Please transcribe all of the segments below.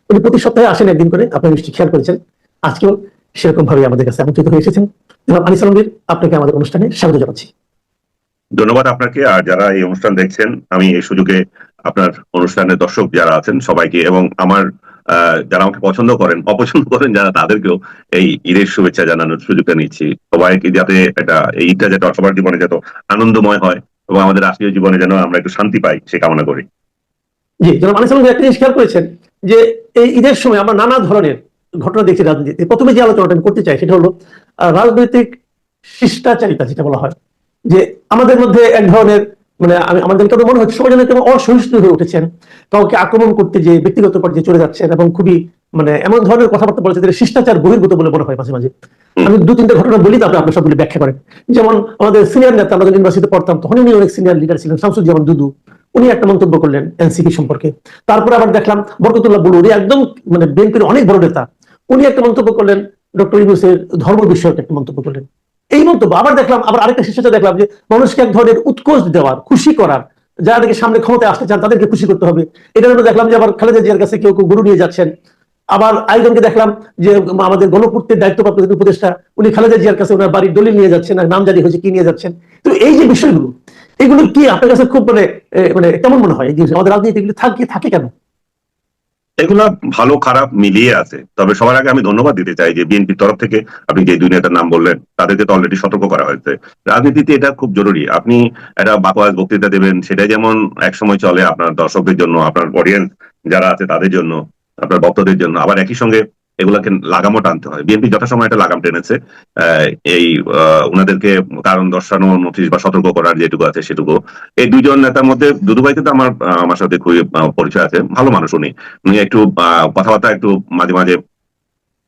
উনি প্রতি সপ্তাহে আসেন একদিন করে, আপনি নিশ্চয়ই খেয়াল করেছেন। আজকেও সেরকম ভাবে আমাদের কাছে আমন্ত্রিত হয়ে এসেছেন। জনাব আনিস আলমগীর, আপনাকে আমাদের অনুষ্ঠানে স্বাগত জানাচ্ছি। ধন্যবাদ আপনাকে, আর যারা এই অনুষ্ঠান দেখছেন, আমি এই সুযোগে আপনার অনুষ্ঠানের দর্শক যারা আছেন সবাইকে এবং আমার যারা আমাকে পছন্দ করেন অপছন্দ করেন যারা, তাদেরকেও এই ঈদের শুভেচ্ছা জানানোর সুযোগটা নিচ্ছি। সবাইকে যাতে এই ঈদটা যাতে সবার জীবনে যত আনন্দময় হয় এবং আমাদের রাষ্ট্রীয় জীবনে যেন আমরা একটু শান্তি পাই সে কামনা করি। জি, জনাব আনিস আলমগীর, একটা জিনিস খেয়াল করেছেন যে এই ঈদের সময় আমরা নানা ধরনের ঘটনা দেখছি রাজনীতিতে। প্রথমে যে আলোচনাটা আমি করতে চাই সেটা হলো রাজনৈতিক শিষ্টাচারিতা, যেটা বলা হয় যে আমাদের মধ্যে এক ধরনের, মানে আমাদের কাছে মনে হচ্ছে সবাই যেন কেমন অসহিষ্ণু হয়ে উঠেছেন, কাউকে আক্রমণ করতে যে ব্যক্তিগত পর্যায়ে চলে যাচ্ছেন এবং খুবই মানে এমন ধরনের কথাবার্তা বলেছে যেটা শিষ্টাচার বহির্ভূত বলে মনে হয় মাঝে মাঝে। আমি দু তিনটা ঘটনা বলি, তারপরে আপনি সবগুলি ব্যাখ্যা করেন। যেমন আমাদের সিনিয়র নেতা, আমরা ইউনিভার্সিটিতে পড়তাম তখন উনি অনেক সিনিয়র লিডার ছিলেন, শামসুজ্জামান দুদু, উনি একটা মন্তব্য করলেন এনসিপি সম্পর্কে। তারপরে আবার দেখলাম বরকতুল্লাহ বুলু, উনি একদম মানে বিএনপির অনেক বড় নেতা, উনি একটা মন্তব্য করলেন, ডক্টর ইউনূসের ধর্ম বিষয়ক একটা মন্তব্য করলেন। এই মন্তব্য আবার দেখলাম, আবার আরেকটা শিষ্টাচার দেখলাম যে মানুষকে এক ধরনের উৎকোচ দেওয়ার, খুশি করার, যারা নাকি সামনে ক্ষমতায় আসতে চান তাদেরকে খুশি করতে হবে। এটার মধ্যে দেখলাম যে আবার খালেদা জিয়ার কাছে কেউ কেউ গরু নিয়ে যাচ্ছেন। আবার আরেকজনকে দেখলাম যে আমাদের গণপূর্তের দায়িত্বপ্রাপ্ত উপদেষ্টা, উনি খালেদা জিয়ার কাছে ওনার বাড়ির দলিল নিয়ে যাচ্ছেন, আর নাম জারি হয়েছে কি নিয়ে যাচ্ছেন। তো এই যে বিষয়গুলো, এগুলো কি আপনার কাছে খুব মানে কেমন মনে হয় যে আমাদের রাজনীতি এগুলো থাকে কেন? এগুলা ভালো খারাপ মিলিয়ে আছে। তবে সবার আগে আমি ধন্যবাদ দিতে চাই যে বিএনপির তরফ থেকে আপনি যে দুই নেতার নাম বললেন তাদেরকে তো অলরেডি সতর্ক করা হয়েছে। রাজনীতিতে এটা খুব জরুরি। আপনি একটা বাকওয়াজ বক্তৃতা দেবেন, সেটা যেমন একসময় চলে আপনার দর্শকদের জন্য, আপনার অডিয়েন্স যারা আছে তাদের জন্য, আপনার ভক্তদের জন্য, আবার একই সঙ্গে এগুলাকে লাগামও টানতে হয়। বিএনপি যথাসময় একটা লাগাম টেনেছে। এই ওনাদেরকে কারণ দর্শানো, নোটিশ বা সতর্ক করার যেটুকু আছে সেটুকু। এই দুইজন নেতার মধ্যে দুদু ভাই কিন্তু আমার সাথে খুবই পরিচয় আছে, ভালো মানুষ উনি। উনি একটু কথাবার্তা একটু মাঝে মাঝে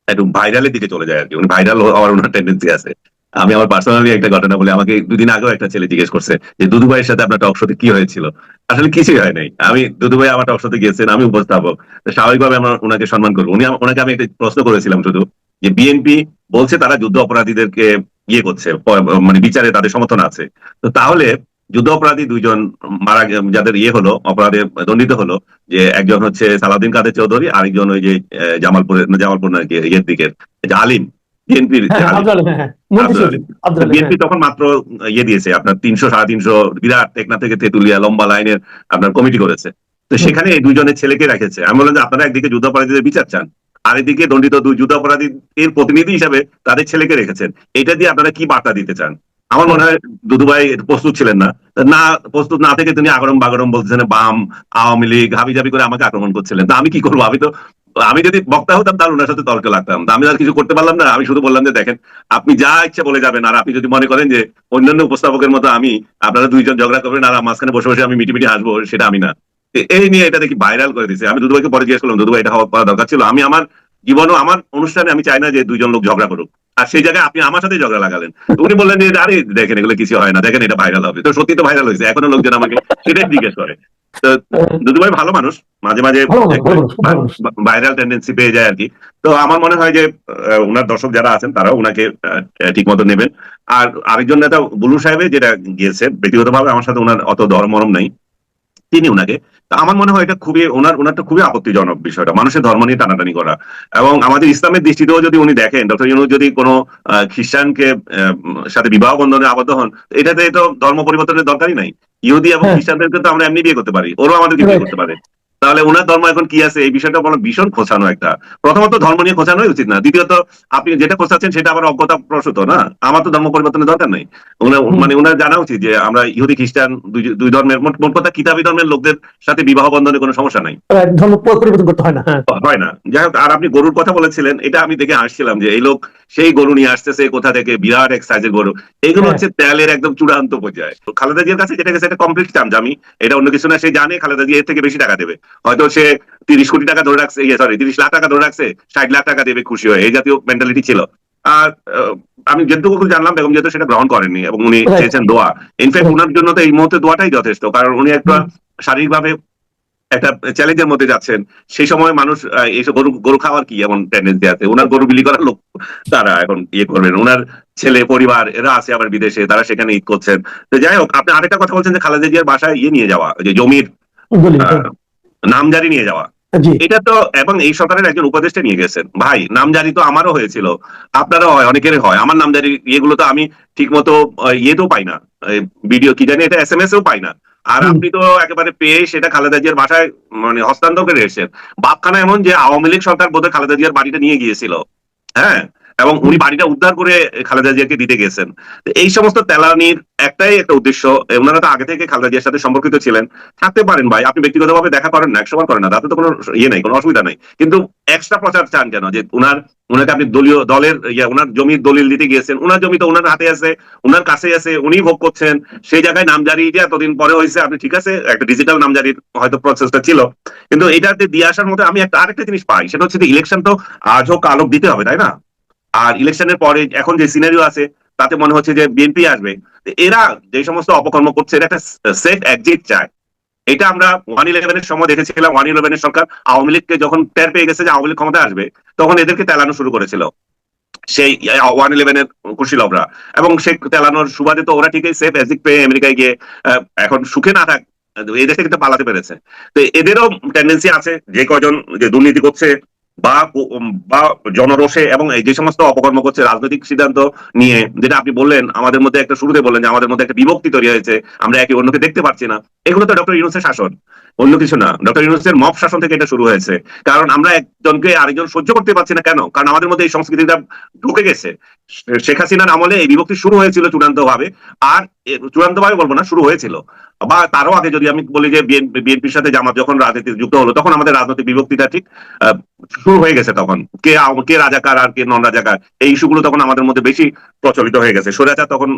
একটু ভাইরালের দিকে চলে যায় আর কি। উনি ভাইরাল হওয়ার ওনার টেন্ডেন্সি আছে। আমি আমার পার্সোনালি একটা ঘটনা বলি, আমাকে দুদিন আগেও একটা ছেলে জিজ্ঞেস করছে যে দুদু ভাইয়ের সাথে আপনার টক শোতে কি হয়েছিল। আসলে কিছুই হয় নাই। আমি দুদু ভাই আমার টক শোতে গিয়েছেন, আমি উপস্থাপক, স্বাভাবিকভাবে আমরা ওনাকে সম্মান করবো। ওনাকে আমি একটা প্রশ্ন করেছিলাম শুধু, যে বিএনপি বলছে তারা যুদ্ধ অপরাধীদেরকে ইয়ে করছে, মানে বিচারে তাদের সমর্থন আছে, তো তাহলে যুদ্ধ অপরাধী দুইজন যাদের ইয়ে হলো, অপরাধে দণ্ডিত হলো, যে একজন হচ্ছে সালাউদ্দিন কাদের চৌধুরী, আরেকজন ওই যে জামালপুর নাকি ইয়ের দিকের যে আলিম, বিএনপির আব্দুল আলিম। বিএনপি তখন মাত্র ইয়ে দিয়েছে আপনার 300 350, বিরাট টেকনা থেকে তেতুলিয়া লম্বা লাইনের আপনার কমিটি করেছে। তো সেখানে এই দুইজনের ছেলেকে রেখেছে। আমি বললাম যে আপনারা একদিকে যুদ্ধাপরাধীদের বিচার চান, আরেকদিকে দণ্ডিত দুই যুদ্ধাপরাধীর প্রতিনিধি হিসাবে তাদের ছেলেকে রেখেছেন, এটা দিয়ে আপনারা কি বার্তা দিতে চান? আমার মনে হয় দুদু ভাই প্রস্তুত ছিলেন না। না, প্রস্তুত না থেকে তিনি আগরম বাগরম বলতেছেন, বাম, আওয়ামী লীগ হাবি জাবি করে আমাকে আক্রমণ করছিলেন। তা আমি কি করবো? আমি যদি বক্তা হতাম তাহলে ওনার সাথে তর্কে লাগতাম। আমি আর কিছু করতে পারলাম না। আমি শুধু বললাম যে দেখেন, আপনি যা ইচ্ছা বলে যাবেন, আর আপনি যদি মনে করেন যে অন্যান্য উপস্থাপকের মতো আমি আপনারা দুইজন ঝগড়া করবেন আর মাঝখানে বসে বসে আমি মিটি হাসবো, সেটা আমি না। এই নিয়ে এটা দেখি ভাইরাল করে দিচ্ছে। আমি দুদু ভাইকে পরে জিজ্ঞেস করলাম, দুদু ভাই এটা হওয়া দরকার ছিল? আমি আমার জীবনও আমার অনুষ্ঠানে আমি চাই না যে দুইজন লোক ঝগড়া করুক, আর সেই জায়গায় আপনি আমার সাথে ঝগড়া লাগালেন। উনি বললেন যে আরে দেখেন এগুলো কিছু হয় না, দেখেন এটা ভাইরাল হবে। তো সত্যি তো ভাইরাল হয়েছে, এখনো লোকজন আমাকে সেটাই জিজ্ঞেস করে। তো দুদু ভাই ভালো মানুষ, মাঝে মাঝে ভাইরাল টেন্ডেন্সি পেয়ে যায় আর কি। তো আমার মনে হয় যে উনার দর্শক যারা আছেন তারাও উনাকে ঠিক মতো নেবেন। আর আরেকজন নেতা বুলু সাহেবের যেটা গিয়েছে, ব্যক্তিগতভাবে আমার সাথে উনার অত মরম নাই, তিনি উনাকে, আমার মনে হয় এটা খুবই ওনারটা খুবই আপত্তিজনক বিষয়টা, মানুষের ধর্ম নিয়ে টানাটানি করা। এবং আমাদের ইসলামের দৃষ্টিতেও যদি উনি দেখেন, ডক্টর ইউনূস যদি কোনো খ্রিস্টানকে সাথে বিবাহ বন্ধনে আবদ্ধ হন, এটাতে তো ধর্ম পরিবর্তনের দরকারই নাই। ইহুদি এবং খ্রিস্টানদেরকে তো আমরা এমনি বিয়ে করতে পারি, ওরাও আমাদেরকে বিয়ে করতে পারে। তাহলে ওনার ধর্ম এখন কি আছে, এই বিষয়টা বলো ভীষণ খোঁচানো একটা। প্রথমত ধর্ম নিয়ে খোঁচানোই উচিত না, দ্বিতীয়ত আপনি যেটা খোঁচাচ্ছেন সেটা আবার অজ্ঞতা প্রসূত না। আমার তো ধর্ম পরিবর্তনের দরকার নেই। মানে ওনার জানা উচিত যে আমরা ইহুদি খ্রিস্টান দুই ধর্মের, মোট কথা কিতাবী ধর্মের লোকদের সাথে বিবাহ বন্ধনে কোনো সমস্যা নাই, ধর্ম পরিবর্তন করতে হয় না। হয় না। যাই হোক, আর আপনি গরুর কথা বলেছিলেন, এটা আমি দেখে আসছিলাম যে এই লোক সেই গরু নিয়ে আসতেছে কোথা থেকে, বিরাট এক সাইজের গরু। এগুলো হচ্ছে তেলের একদম চূড়ান্ত পর্যায়ে। খালেদা জিয়ার কাছে যেটা গেছে এটা কমপ্লিট চামচামি, এটা অন্য কিছু না। সে জানে খালেদা জিয়া এর থেকে বেশি টাকা দেবে, হয়তো সে 30 কোটি টাকা ধরে রাখছে, 30 লাখ টাকা ধরে রাখছে, 60 লাখ টাকা দেবে খুশি হয়ে, এই জাতীয় মেন্টালিটি ছিল। আর আমি যেটুকু জানলাম বেগম যেহেতু সেটা গ্রহণ করেননি এবং উনি চেয়েছেন দোয়া। ইনফ্যাক্ট ওনার জন্য তো এই মুহূর্তে দোয়াটাই যথেষ্ট, কারণ উনি একটা শারীরিকভাবে একটা চ্যালেঞ্জের মধ্যে যাচ্ছেন। সেই সময় মানুষ এইসব গরু খাওয়ার কি এমন টেন্ডেন্সি আছে, ওনার গরু বিলি করার লোক তারা এখন ইয়ে করবেন, ওনার ছেলে পরিবার এরা আছে আবার বিদেশে, তারা সেখানে ঈদ করছেন। তো যাই হোক, আপনি আরেকটা কথা বলছেন যে খালেদা জিয়ার বাসায় ইয়ে নিয়ে যাওয়া, যে জমির নামজারি নিয়ে যাওয়া, জি এটা তো, এবং এই সরকারের একজন উপদেষ্টা নিয়ে গেছেন ভাই, নামজারি তো আমারও হয়েছিল, আপনারও হয়, অনেকেরই হয়। আমার নামজারি ইয়েগুলো তো আমি ঠিক মতো ইয়েতেও পাই না, ভিডিও কি জানি এটা SMS এও পাই না। আর হুম আপনি তো একেবারে পেয়ে সেটা খালেদা জিয়ার বাসায় মানে হস্তান্তর করে এসেছেন। বাপখানা এমন যে আওয়ামী লীগ সরকার বোধহয় খালেদা জিয়ার বাড়িটা নিয়ে গিয়েছিল, হ্যাঁ, এবং উনি হুম বাড়িটা উদ্ধার করে খালেদা জিয়াকে দিতে গেছেন। তো এই সমস্ত তেলানির একটাই একটা উদ্দেশ্য, ওনারা তো আগে থেকে খালেদা জিয়ার সাথে সম্পর্কিত ছিলেন। থাকতে পারেন ভাই, আপনি ব্যক্তিগতভাবে দেখা করেন না, 100 বার করেন না, তাতে তো কোনো ইয়ে নাই, কোনো অসুবিধা নাই, কিন্তু এক্সট্রা প্রচার চান কেন যে উনাকে আপনি দলীয় দলের উনার জমির দলিল দিতে গিয়েছেন, উনার জমি তো উনার হাতে আছে, উনার কাছে আছে, উনি ভোগ করছেন, সেই জায়গায় নামজারি যে এতদিন পরে হয়েছে, আপনি ঠিক আছে একটা ডিজিটাল নামজারির হয়তো প্রসেসটা ছিল, কিন্তু এটাতে দিয়ে আসার মধ্যে আমি আরেকটা জিনিস পাই, সেটা হচ্ছে যে ইলেকশন তো আজ হোক আলোক দিতে হবে, তাই না? আর ইলেকশনের পরে এখন যে সিনারিও আছে তাতে মনে হচ্ছে যে বিএনপি আসবে। তো এরা যে সমস্ত অপকর্ম করছে, এরা একটা সেফ এক্সিট চায়। এটা আমরা 111-এর সময় দেখেছিলাম, 111-এর সরকার আওয়ামী লীগকে যখন টের পেয়ে গেছে যে আওয়ামী লীগ ক্ষমতায় আসবে, তখন এদেরকে তেলানো শুরু করেছিল সেই 111-এর কুশীলবরা, এবং সে তেলানোর সুবাদে তো ওরা ঠিকই সেফ এক্সিট পেয়ে আমেরিকায় গিয়ে এখন সুখে না থাক, এই দেশ থেকে তো পালাতে পেরেছে। তো এদেরও টেন্ডেন্সি আছে, যে কজন যে দুর্নীতি করছে বা বা জনরোষে এবং এই যে সমস্ত অপকর্ম করছে রাজনৈতিক সিদ্ধান্ত নিয়ে, যেটা আপনি বললেন আমাদের মধ্যে একটা, শুরুতে বললেন যে আমাদের মধ্যে একটা বিভক্তি তৈরি হয়েছে, আমরা একে অন্যকে দেখতে পাচ্ছি না, এগুলো তো ডক্টর ইউনূসের শাসন, অন্য কিছু না। ডক্টর ইউনূসের মব শাসন থেকে এটা শুরু হয়েছে, কারণ আমরা একজনকে আরেকজন সহ্য করতে পারছি না। কেন? কারণ আমাদের মধ্যে এই সংস্কৃতিটা ঢুকে গেছে। শেখ হাসিনার আমলে এই বিভক্তি শুরু হয়েছিল চূড়ান্ত ভাবে, আর চূড়ান্ত ভাবে বলবো না, শুরু হয়েছিল, বা তারও আগে যদি আমি বলি যে বিএনপির সাথে জামাত যখন রাজনীতি যুক্ত হলো, তখন আমাদের রাজনৈতিক বিভক্তিটা ঠিক শুরু হয়ে গেছে। তখন কে রাজাকার আর কে নন রাজাকার, এই ইস্যুগুলো তখন আমাদের মধ্যে বেশি প্রচলিত হয়ে গেছে। স্বৈরাচার তখন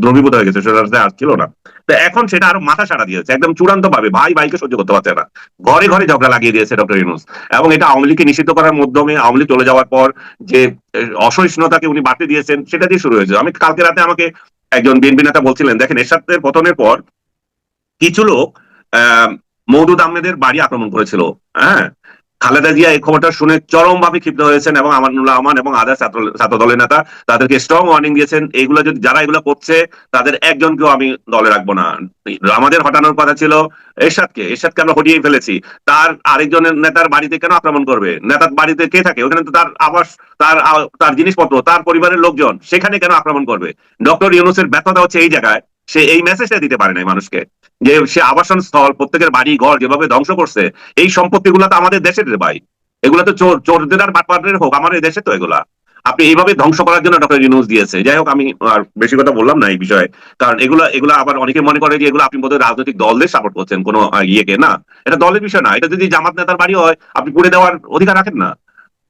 দ্রবীভূত হয়ে গেছে, স্বৈরাচার আর ছিল না। তো এখন সেটা আরো মাথা সাড়া দিয়েছে, একদম চূড়ান্ত ভাবে ভাই ভাইকে সহ্য করতে পারছে না, ঘরে ঘরে ঝগড়া লাগিয়ে দিয়েছে ডক্টর ইউনূস। এবং এটা আওয়ামী লীগকে নিষিদ্ধ করার মাধ্যমে, আওয়ামী লীগ চলে যাওয়ার পর যে অসহিষ্ণুতাকে উনি বাড়তে দিয়েছেন, সেটা দিয়ে শুরু হয়েছে। আমি কালকে রাতে আমাকে একজন বিএনপি নেতা বলছিলেন, দেখেন এরশাদের পতনের পর কিছু লোক আহ মওদুদ আহমেদের বাড়ি আক্রমণ করেছিল, হ্যাঁ, খালেদা জিয়া এই খবরটা শুনে চরম ভাবে ক্ষিপ্ত হয়েছেন, এবং আমানুল্লাহ আমান এবং আদার ছাত্র দলের নেতা তাদেরকে স্ট্রং ওয়ার্নিং দিয়েছেন, এইগুলো যদি যারা এগুলো করছে তাদের একজনকেও আমি দলে রাখবো না। আমাদের হটানোর কথা ছিল এরশাদকে আমরা হটিয়ে ফেলেছি, তার আরেকজনের নেতার বাড়িতে কেন আক্রমণ করবে? নেতার বাড়িতে কে থাকে? ওখানে তো তার আবাস, তার জিনিসপত্র, তার পরিবারের লোকজন, সেখানে কেন আক্রমণ করবে? ডক্টর ইউনূসের ব্যর্থতা হচ্ছে এই জায়গায়, সে এই মেসেজটা দিতে পারে নাই মানুষকে, যে সে আবাসন স্থল, প্রত্যেকের বাড়ি ঘর যেভাবে ধ্বংস করছে, এই সম্পত্তি গুলা তো আমাদের দেশের রে ভাই, এগুলা তো চোরদের আর বাটপাটের হোক, আমাদের দেশে তো এগুলা আপনি এইভাবে ধ্বংস করার জন্য ডক্টর ইউনূস দিয়েছে। যাই হোক, আমি আর বেশি কথা বললাম না এই বিষয়ে, কারণ এগুলা আবার অনেকে মনে করে যে এগুলো আপনি বোধহয় রাজনৈতিক দলদের সাপোর্ট করছেন, কোনো ইয়েকে না, এটা দলের বিষয় না। এটা যদি জামাত নেতার বাড়ি হয়, আপনি পুড়ে দেওয়ার অধিকার রাখেন না,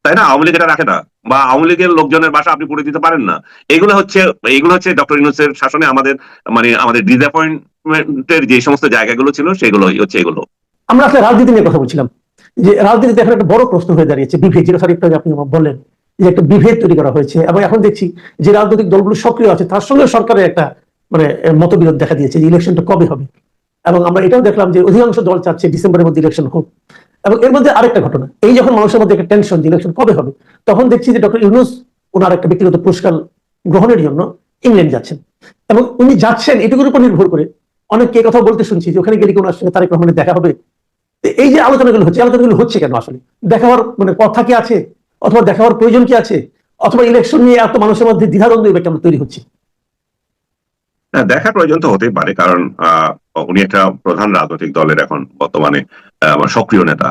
তাই না? আওয়ামী লীগ এটা রাখে না, বা আওয়ামী লীগের লোকজনের বাসা আপনি পুড়ে দিতে পারেন না। এগুলো হচ্ছে ডক্টর ইউনূসের শাসনে আমাদের, মানে আমাদের ডিসঅ্যাপয়েন্টমেন্টের যে সমস্ত জায়গাগুলো ছিল, সেগুলোই হচ্ছে এগুলো। আমরা আসলে রাজনীতি নিয়ে কথা বলছিলাম, যে রাজনীতিতে এখন একটা বড় প্রশ্ন হয়ে দাঁড়িয়েছে বিভেদ, যেটা স্যার একটু আগে আপনি বললেন যে একটা বিভেদ তৈরি করা হয়েছে, এবং এখন দেখছি যে রাজনৈতিক দলগুলো সক্রিয় আছে, তার সঙ্গে সরকারের একটা মানে মতবিরোধ দেখা দিয়েছে যে ইলেকশনটা কবে হবে। এবং আমরা এটাও দেখলাম যে অধিকাংশ দল চাচ্ছে ডিসেম্বরের মধ্যে ইলেকশন হোক। এবং এর মধ্যে আরেকটা ঘটনা, এই যখন মানুষের মধ্যে একটা টেনশন যে ইলেকশন কবে হবে, তখন দেখছি যে ডক্টর ইউনূস ওনার একটা ব্যক্তিগত পুরস্কার গ্রহণের জন্য ইংল্যান্ড যাচ্ছেন, এবং উনি যাচ্ছেন এটুকুর উপর নির্ভর করে অনেকে কথা বলতে শুনছি যে ওখানে গেলে কি ওনার সঙ্গে তারেক রহমানের দেখা হবে। এই যে আলোচনাগুলো হচ্ছে কেন? আসলে দেখা হওয়ার মানে কথা কি আছে, অথবা দেখা হওয়ার প্রয়োজন কি আছে, অথবা ইলেকশন নিয়ে এত মানুষের মধ্যে দ্বিধাদ্বন্দ্ব কেন তৈরি হচ্ছে? দেখার প্রয়োজন তো হতেই পারে, কারণ উনি একটা প্রধান রাজনৈতিক দলের এখন বর্তমানে সক্রিয় নেতা,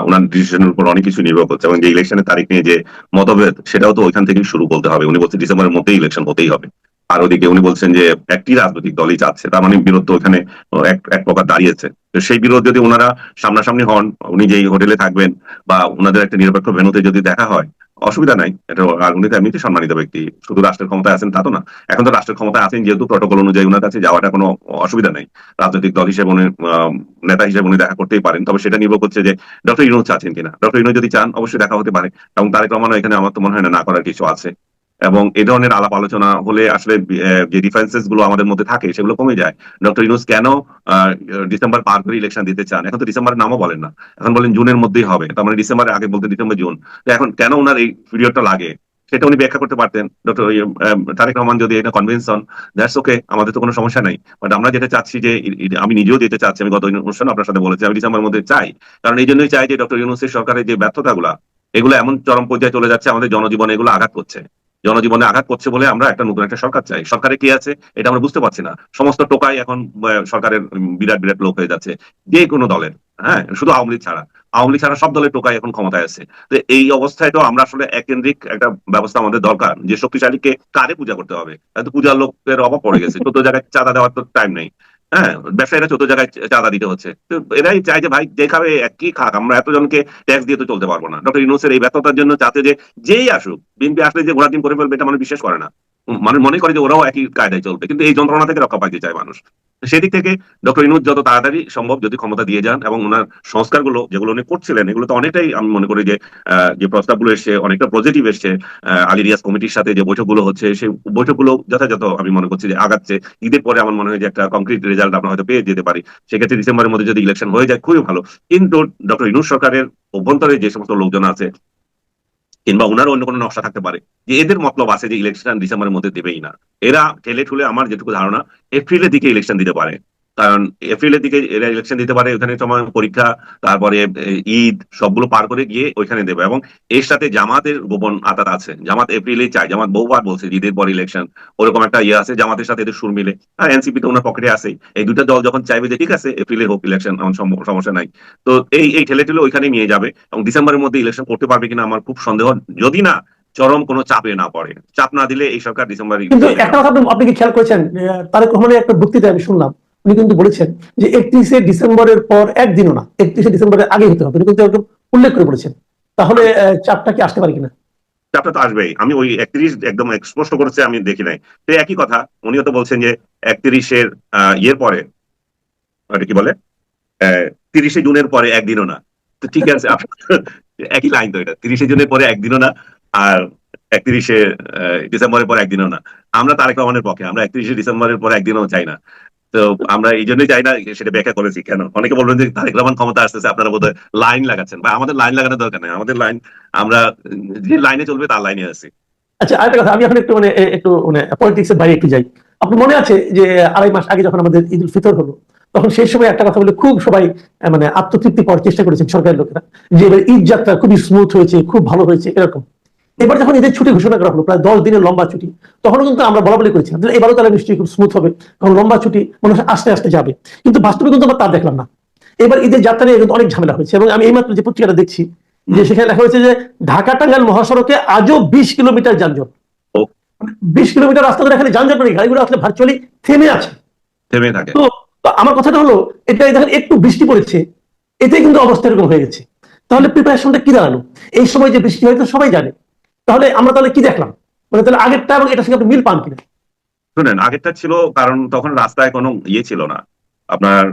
ওনার ডিসিশনের উপর অনেক কিছু নির্ভর করছে, এবং যে ইলেকশনের তারিখ নিয়ে যে মতভেদ, সেটাও তো ওইখান থেকেই শুরু বলতে হবে। উনি বলছেন ডিসেম্বরের মধ্যেই ইলেকশন হতেই হবে, আর ওদিকে উনি বলছেন যে একটি রাজনৈতিক দলই চাচ্ছে, তার মানে বিরোধ তো ওখানে এক প্রকার দাঁড়িয়েছে। তো সেই বিরোধ যদি ওনারা সামনাসামনি হন, উনি যেই হোটেলে থাকবেন বা ওনাদের একটা নিরপেক্ষ ভেন্যুতে যদি দেখা হয়, অসুবিধা নাই এটা। আর উনি তো এমনিতে সম্মানিত ব্যক্তি, শুধু রাষ্ট্রের ক্ষমতায় আছেন তা তো না, এখন তো রাষ্ট্রের ক্ষমতায় আছেন যেহেতু, প্রটোকল অনুযায়ী ওনার কাছে যাওয়াটা কোনো অসুবিধা নেই। রাজনৈতিক দল হিসেবে উনি নেতা হিসেবে উনি দেখা করতেই পারেন, তবে সেটা নির্ভর করছে যে ডক্টর ইউনূস চাচ্ছেন কিনা। ডক্টর ইউনূস যদি চান, অবশ্যই দেখা হতে পারে, এবং তারেক রহমানও এখানে আমার তো মনে হয় না করার কিছু আছে। এবং এই ধরনের আলাপ আলোচনা হলে আসলে যে ডিফারেন্সেস গুলো আমাদের মধ্যে থাকে সেগুলো কমে যায়। ডক্টর ইউনূস কেন ডিসেম্বর পার করে ইলেকশন দিতে চান? এখন তো ডিসেম্বরের নামও বলেন না, এখন বলেন জুনের মধ্যেই হবে, তার মানে ডিসেম্বরের আগে বলতে ডিসেম্বর জুন। তো এখন কেন ওনার এই পিরিয়ডটা লাগে? সেটা উনি ব্যাখ্যা করতে পারতেন। ডক্টর তারেক রহমান যদি এটা কনভিন্স হন, দ্যাটস ওকে, আমাদের তো কোনো সমস্যা নাই। বাট আমরা যেটা চাচ্ছি যে আমি নিজেও যেতে চাচ্ছি, আমি গত অনুষ্ঠানে আপনার সাথে বলেছি আমি ডিসেম্বরের মধ্যে চাই। কারণ এই জন্যই চাই যে ডক্টর ইউনূসের সরকারের যে ব্যর্থতাগুলা, এগুলো এমন চরম পর্যায়ে চলে যাচ্ছে, আমাদের জনজীবনে এগুলো আঘাত করছে। জনজীবনে আঘাত করছে বলে আমরা একটা নতুন একটা সরকার চাই। সরকারে কি আছে এটা আমরা বুঝতে পারছি না। সমস্ত টোকাই এখন সরকারের বিরাট বিরাট লোক হয়ে যাচ্ছে, যে কোনো দলের। হ্যাঁ, শুধু আওয়ামী লীগ ছাড়া, আওয়ামী লীগ ছাড়া সব দলের টোকাই এখন ক্ষমতায় আছে। তো এই অবস্থায় তো আমরা আসলে এককেন্দ্রিক একটা ব্যবস্থা আমাদের দরকার, যে শক্তিশালীকে কারে পূজা করতে হবে। এত পূজার লোকের অভাব পড়ে গেছে, 14 জায়গায় চাঁদা দেওয়ার তো টাইম নেই। হ্যাঁ, ব্যবসায়ীরা 14 জায়গায় চাঁদা দিতে হচ্ছে। তো এরাই চায় যে ভাই যে খাবে একই খাক, আমরা এতজনকে ট্যাক্স দিয়ে তো চলতে পারবো না। ডক্টর ইউনূসের এই ব্যর্থতার জন্য চাচ্ছে যে যেই আসুক, বিএনপি আসলে যে ঘোড়া ডিম করে ফেলবে এটা মানুষ বিশ্বাস করে না। মানুষ মনে করে যে ওরাও একই কায়দায় চলবে, কিন্তু এই যন্ত্রণা থেকে রক্ষা পাইতে চায় মানুষ। সেদিক থেকে ডক্টর ইউনূস যত তাড়াতাড়ি সম্ভব যদি ক্ষমতা দিয়ে যান, এবং ওনার সংস্কারগুলো যেগুলো উনি করছিলেন এগুলো তো অনেকটাই আমি মনে করি যে প্রস্তাবগুলো এসছে অনেকটা পজিটিভ এসছে। আলী রিয়াজ কমিটির সাথে যে বৈঠকগুলো হচ্ছে সেই বৈঠকগুলো যথাযথ আমি মনে করছি যে আগাচ্ছে। ঈদের পরে আমার মনে হয় যে একটা কংক্রিট রেজাল্ট আমরা হয়তো পেয়ে যেতে পারি। সেক্ষেত্রে ডিসেম্বরের মধ্যে যদি ইলেকশন হয়ে যায় খুবই ভালো। কিন্তু ডক্টর ইউনূস সরকারের অভ্যন্তরে যে সমস্ত লোকজন আছে, কিংবা ওনারও অন্য কোনো নকশা থাকতে পারে, যে এদের মতলব আছে যে ইলেকশন ডিসেম্বরের মধ্যে দেবেই না। এরা ঠেলে ঠুলে, আমার যেটুকু ধারণা, এপ্রিলের দিকে ইলেকশন দিতে পারে। কারণ এপ্রিলের দিকে এরা ইলেকশন দিতে পারে, ওখানে সময় পরীক্ষা, তারপরে ঈদ সবগুলো পার করে গিয়ে ওইখানে দেবে। এবং এর সাথে জামাতের গোপন আতাত আছে। জামাত এপ্রিলে চায়, জামাত বহুবার বলছে ঈদের পর ইলেকশন, ওরকম একটা ইয়ে আছে জামাতের সাথে এদের সুর মিলে। আর এনসিপি তো ওনার পকেটে আছে। এই দুটা দল যখন চাইবে যে ঠিক আছে এপ্রিলে হোক ইলেকশন, আমার সমস্যা নাই, তো এই ঠেলে ঠেলে ওইখানে নিয়ে যাবে। এবং ডিসেম্বরের মধ্যে ইলেকশন করতে পারবে কিনা আমার খুব সন্দেহ, যদি না চরম কোনো চাপে না পড়ে। চাপ না দিলে এই সরকার ডিসেম্বরে কিন্তু চলবে না। একটা কথা আপনি কি খেয়াল করেছেন, তারেক রহমানের একটা বক্তৃতা আমি শুনলাম, উনি কিন্তু বলেছেন যে 31শে ডিসেম্বরের পর একদিনও না, 31শে ডিসেম্বরের আগে হতে হবে, উনি কিন্তু একদম উল্লেখ করে বলেছেন। তাহলে চাপটা কি আসতে পারে কিনা? চাপটা তো আসবেই। আমি ওই 31 একদম স্পষ্ট করেছে আমি দেখি নাই। তো একই কথা উনিও তো বলছেন যে 31-এর ইয়ের পরে, ওটা কি বলে, 30শে জুনের পরে একদিনও না। তো ঠিক আছে, একই লাইন তো এটা, 30শে জুনের পরে একদিনও না, আর 31শে ডিসেম্বরের পরে একদিনও না। আমরা তারেক রহমানের পক্ষে, আমরা 31শে ডিসেম্বরের পরে একদিনও চাই না। তো আমরা এই জন্যই চাই না, সেটা ব্যাখ্যা করেছি কেন। অনেকে বলবেন যে তারেক রহমান ক্ষমতা আসতেছে, আপনারা বোধহয় লাইন লাগাচ্ছেন, বা আমাদের লাইন লাগানোর দরকার নেই। আমাদের লাইন, আমরা যে লাইনে চলবে তার লাইনে আছি। আচ্ছা, আরেকটা কথা, আমি এখন একটু পলিটিক্স এর বাইরে একটু যাই। আপনার মনে আছে যে 2.5 মাস আগে যখন আমাদের ঈদ উল ফিতর হলো, তখন সেই সময় একটা কথা বলে খুব সবাই আত্মতৃপ্তি পাওয়ার চেষ্টা করেছেন সরকারের লোকেরা, যে এবার ঈদ যাত্রা খুবই স্মুথ হয়েছে, খুব ভালো হয়েছে এরকম। এবার যখন ঈদের ছুটি ঘোষণা করা হলো, প্রায় 10 দিনের লম্বা ছুটি, তখন কিন্তু আমরা বলা বলি করেছিলাম যে এবারও তারা নিশ্চয়ই খুব স্মুথ হবে, কারণ লম্বা ছুটি মনে হয় আস্তে আস্তে যাবে। কিন্তু বাস্তবে কিন্তু আমরা তা দেখলাম না। এবার ঈদের যাত্রা নিয়ে কিন্তু অনেক ঝামেলা হয়েছে, এবং আমি এইমাত্র যে পত্রিকাটা দেখছি, যে সেখানে লেখা হয়েছে যে ঢাকা টাঙ্গাইল মহাসড়কে আজও 20 কিলোমিটার যানজট। 20 কিলোমিটার রাস্তা ধরে এখানে যানজট নেই, গাড়িগুলো আসলে ভার্চুয়ালি থেমে আছে। থেমে থাকে। তো তো আমার কথাটা হলো, এটা দেখেন একটু বৃষ্টি পড়েছে, এতে কিন্তু অবস্থা এরকম হয়ে গেছে। তাহলে প্রিপারেশনটা কি দাঁড়ালো? এই সময় যে বৃষ্টি হয় তো সবাই জানে। তাহলে আমরা তাহলে কি দেখলাম? তাহলে আগেরটা এবং এটার সঙ্গে আপনি মিল পান কিনা? শুনেন, আগেরটা ছিল কারণ তখন রাস্তায় কোনো ইয়ে ছিল না, আপনার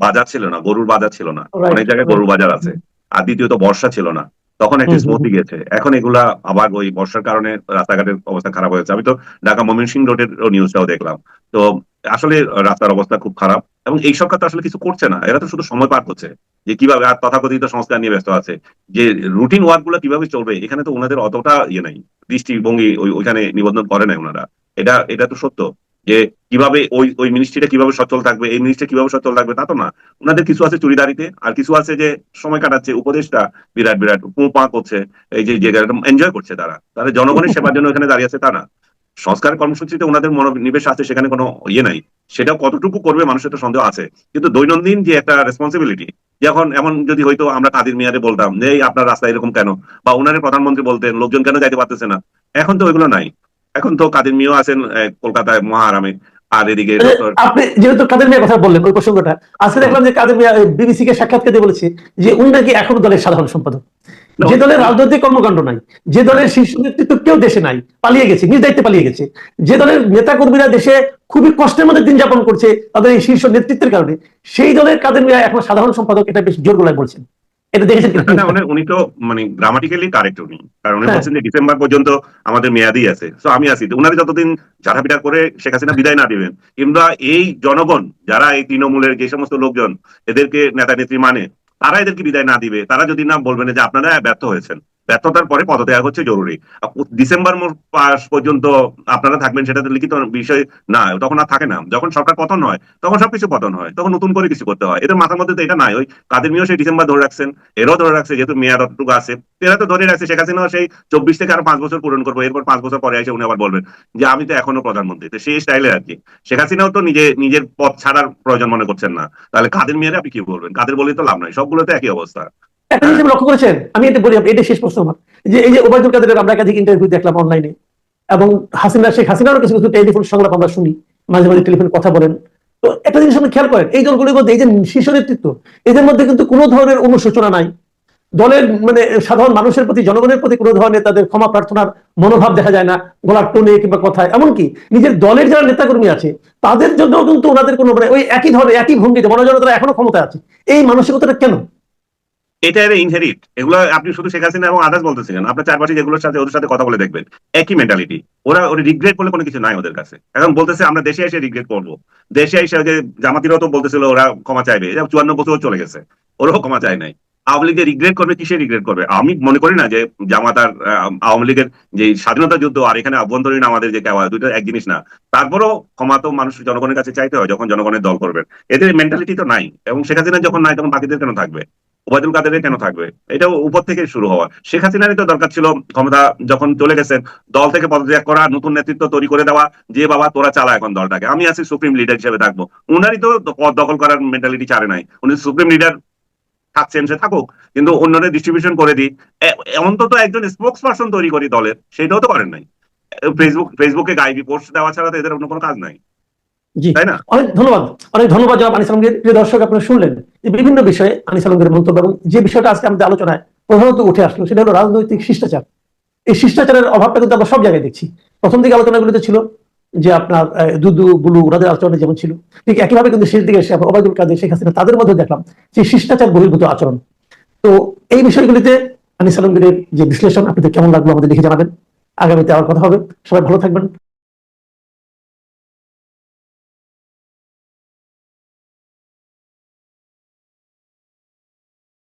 বাজার ছিল না, গরুর বাজার ছিল না। রাইট, অনেক জায়গায় রাইট। গরুর বাজার আছে। আর দ্বিতীয়ত বর্ষা ছিল না, তখন একটু স্মুথি গেছে। এখন এগুলা আবার ওই বর্ষার কারণে রাস্তাঘাটের অবস্থা খারাপ হয়েছে। আমি তো ঢাকা ময়মনসিংহ রোডের নিউজটাও দেখলাম। তো আসলে রাস্তার অবস্থা খুব খারাপ। এবং এই সরকার তো আসলে কিছু করছে না, এরা তো শুধু সময় পার করছে। যে কিভাবে, আর তথাকথিত সংস্কার নিয়ে ব্যস্ত আছে, যে রুটিন ওয়ার্ক গুলো কিভাবে চলবে এখানে তো ওনাদের অতটা ইয়ে নাই, দৃষ্টিভঙ্গি ওইখানে নিবন্ধন করে নাই ওনারা। এটা এটা তো সত্য যে কিভাবে ওই ওই মিনিস্ট্রিটা কিভাবে সচল থাকবে, এই মিনিস্ট্রি কিভাবে সচল থাকবে তা তো না। ওনাদের কিছু আছে চুরিদারিতে, আর কিছু আছে যে সময় কাটাচ্ছে, উপদেশটা বিরাট বিরাট পা করছে, এই যে এনজয় করছে। তারা তাদের জনগণের সেবার জন্য এখানে দাঁড়িয়ে আছে তা না। সংস্কার কর্মসূচিতে ওনাদের মনোনিবেশ আছে, সেখানে কোনো ইয়ে নাই। সেটা কতটুকু করবে মানুষের তো সন্দেহ আছে। কিন্তু দৈনন্দিন যে একটা রেসপন্সিবিলিটি, যখন এমন যদি হয়তো আমরা কাদের মিয়ারে বলতাম যে এই আপনার রাস্তা এরকম কেন, বা ওনারে প্রধানমন্ত্রী বলতেন লোকজন কেন যাইতে পারতেছে না। এখন তো ওইগুলো নাই। এখন তো কাদের মিয়াও আছেন কলকাতায় মহাআরামে, আর এদিকে ডক্টর। আপনি যেহেতু কাদের মিয়ার কথা বললেন, ওই প্রসঙ্গটা আজকে দেখলাম যে কাদের মিয়া বিবিসি কে সাক্ষাৎকার দিয়ে বলেছে যে উনি নাকি এখনো দলের সাধারণ সম্পাদক। যে দলের রাজনৈতিক কর্মকাণ্ড নাই, যে দলের শীর্ষ নেতৃত্ব কেউ দেশে নাই, পালিয়ে গেছে, নিজ দায়িত্বে পালিয়ে গেছে, যে দলের নেতা কর্মীরা দেশে খুবই কষ্টের মধ্যে দিন যাপন করছে তাদের এই শীর্ষ নেতৃত্বের কারণে, সেই দলের কাদের মিয়া এখন সাধারণ সম্পাদক, এটা বেশ জোর গলায় বলছেন। এটা দেখেছেন কিনা? না, উনি তো মানে গ্রামাটিক্যালি কারেক্ট উনি। কারণ উনি হ্যাঁ। বলছেন যে ডিসেম্বর পর্যন্ত আমাদের মেয়াদি আছে, তো আমি আছি। তো উনারে যতদিন ঝাড়াপিটা করে শেখ হাসিনা বিদায় না দিবেন, কিংবা এই জনগণ যারা এই তৃণমূলের যে সমস্ত লোকজন এদেরকে নেতা নেত্রী মানে, তারা এদেরকে বিদায় না দিবে, তারা যদি না বলবেন যে আপনারা ব্যর্থ হয়েছেন, ব্যর্থতার পরে পদত্যাগ হচ্ছে জরুরি। ডিসেম্বর মাস পর্যন্ত আপনারা থাকবেন সেটা তো লিখিত বিষয় না, তখন আর থাকে না। যখন সরকার পতন হয় তখন সবকিছু পতন হয়, তখন নতুন করে কিছু করতে হয়। এদের মাথার মধ্যে তো এটা নাই। ওই কাদের মিয়াও সেই ডিসেম্বর ধরে রাখছেন, এরাও ধরে রাখছে, যেহেতু মেয়াদ অতটুকু আছে এরা তো ধরে রাখছে। শেখ হাসিনাও সেই 24 থেকে আরো 5 বছর পূরণ করবো, এরপর 5 বছর পরে এসে উনি আবার বলবেন যে আমি তো এখনো প্রধানমন্ত্রী। তো সেই স্টাইলে আর কি শেখ হাসিনাও তো নিজের পথ ছাড়ার প্রয়োজন মনে করছেন না। তাহলে কাদের মেয়েরা আপনি কি বলবেন? কাদের বলেই তো লাভ নাই, সবগুলো তো একই অবস্থা। একটা জিনিস হ্যাঁ, আপনি লক্ষ্য করেছেন, আমি এটা বলি, এটা শেষ প্রশ্ন আমার, যে এই যে ওবায়দুল কাদেরের আমরা একাধিক ইন্টারভিউ দেখলাম অনলাইনে, এবং শেখ হাসিনারও কিছু কিছু টেলিফোন সংলাপ আমরা শুনি, মাঝে মাঝে টেলিফোনে কথা বলেন। তো একটা জিনিস আপনি খেয়াল করেন, এই দলগুলির মধ্যে এই যে শীর্ষ নেতৃত্ব, এদের মধ্যে কিন্তু কোনো ধরনের অনুশোচনা নাই, দলের মানে সাধারণ মানুষের প্রতি, জনগণের প্রতি কোনো ধরনের তাদের ক্ষমা প্রার্থনার মনোভাব দেখা যায় না, গলার টোনে কিংবা কথায়। এমনকি নিজের দলের যারা নেতাকর্মী আছে তাদের জন্য কিন্তু ওনাদের কোনো মানে ওই একই ধরনের একই ভঙ্গিতে মনে হয় যেন তারা এখনো ক্ষমতায় আছে। এই মানসিকতাটা কেন? এটা এর ইনহেরিট। এগুলো আপনি শুধু শেখ হাসিনা এবং আদার্স বলতেছিলেন, আপনার চারপাশে যেগুলোর সাথে ওদের সাথে কথা বলে দেখবেন একই মেন্টালিটি। ওরা রিগ্রেট বলে কোনো কিছু নাই ওদের কাছে। এখন বলতেছে আমরা দেশে এসে রিগ্রেট করবো। দেশে এসে যে জামাতিরাও তো বলতেছিল ওরা ক্ষমা চাইবে, 54 বছর চলে গেছে, ওরাও ক্ষমা চায় নাই। আওয়ামী লীগের রিগ্রেট করবে, কিসে রিগ্রেট করবে? আমি মনে করি না যে জামাত আর আওয়ামী লীগের যে স্বাধীনতা যুদ্ধ আর এখানে আভ্যন্তরীণ আমাদের যে কেওয়া, দুটো এক জিনিস না। তারপরেও ক্ষমা তো মানুষ জনগণের কাছে চাইতে হয় যখন জনগণের দল করবেন। এদের মেন্টালিটি তো নাই, এবং শেখ হাসিনা যখন নাই তখন বাকিদের কেন থাকবে? ওবায়দুল কাদেরের কেন থাকবে? এটা উপর থেকে শুরু হওয়া। শেখ হাসিনারই তো দরকার ছিল ক্ষমতা যখন চলে গেছেন দল থেকে পদত্যাগ করা, নতুন নেতৃত্ব তৈরি করে দেওয়া, যে বাবা তোরা চালা এখন দলটাকে, আমি আছি সুপ্রিম লিডার হিসেবে থাকবো। উনারই তো পদ দখল করার মেন্টালিটি ছাড়ে নাই। উনি সুপ্রিম লিডার থাকছেন, সে থাকুক, কিন্তু অন্যদের ডিস্ট্রিবিউশন করে দিই, অন্তত একজন স্পোক্স পার্সন তৈরি করি দলের, সেটাও তো করেন নাই। ফেসবুকে গাইবি পোস্ট দেওয়া ছাড়া তো এদের অন্য কোনো কাজ নাই, জি, তাই না? অনেক ধন্যবাদ। অনেক ধন্যবাদ জনাব আনিস আলমগীর। প্রিয় দর্শক, আপনারা শুনলেন যে বিভিন্ন বিষয়ে আনিস আলমগীরের মন্তব্য, এবং যে বিষয়টা আজকে আমাদের আলোচনায় প্রধানত উঠে আসলো সেটা হলো রাজনৈতিক শিষ্টাচার। এই শিষ্টাচারের অভাবটা কিন্তু আমরা সব জায়গায় দেখছি। প্রথম দিকে আলোচনাগুলিতে ছিল যে আপনার দুদু বুলু ওনাদের আচরণে যেমন ছিল, ঠিক একইভাবে কিন্তু শেষ দিকে এসে আমরা ওবায়দুল কাদের, শেখ হাসিনা, তাদের মধ্যে দেখলাম যে শিষ্টাচার বহির্ভূত আচরণ। তো এই বিষয়গুলিতে আনিস আলমগীরের যে বিশ্লেষণ আপনাদের কেমন লাগলো আমাদের লিখে জানাবেন। আগামীতে আবার কথা হবে। সবাই ভালো থাকবেন।